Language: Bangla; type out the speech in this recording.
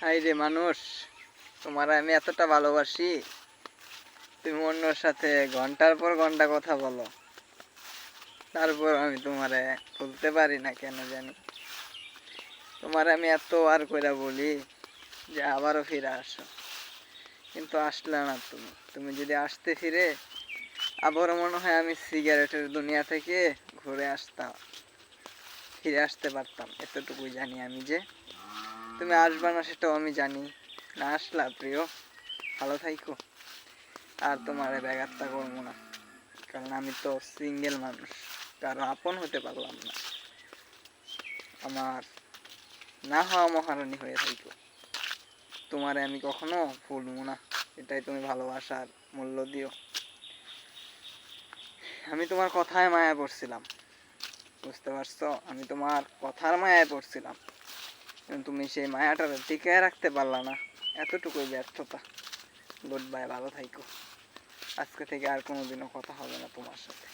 হাই রে মানুষ, তোমার আমি এতটা ভালোবাসি, তুমি অন্যর সাথে ঘন্টার পর ঘন্টা কথা বলো, তারপর আমি তোমারে বলতে পারি না কেন জানি। তোমার আমি এত আর কইরা বলি যে আবারও ফিরে আসো, কিন্তু আসলে না। তুমি যদি আসতে ফিরে, আবারও মনে হয় আমি সিগারেটের দুনিয়া থেকে ঘুরে আসতাম, ফিরে আসতে পারতাম। এতটুকুই জানি আমি যে তুমি আসবা না, সেটাও আমি জানি। না আসলা প্রিয়, ভালো থাইকো। আর তোমার ব্যাঘাতটা করবো না, কারণ আমি তো সিঙ্গেল মানুষ, কারো আপন হতে পারলাম না। আমার না হওয়া মহারানী হয়ে থাইকো, তোমারে আমি কখনো ভুলবো না। এটাই তুমি ভালোবাসার মূল্য দিও। আমি তোমার কথায় মায়া পড়ছিলাম, বুঝতে পারছো? আমি তোমার কথার মায়ায় পড়ছিলাম, কিন্তু তুমি সেই মায়াটা টিকায় রাখতে পারলা না। এতটুকুই ব্যর্থতা। গুড বাই, ভালো থাইকো। আজকে থেকে আর কোনোদিনও কথা হবে না তোমার সাথে।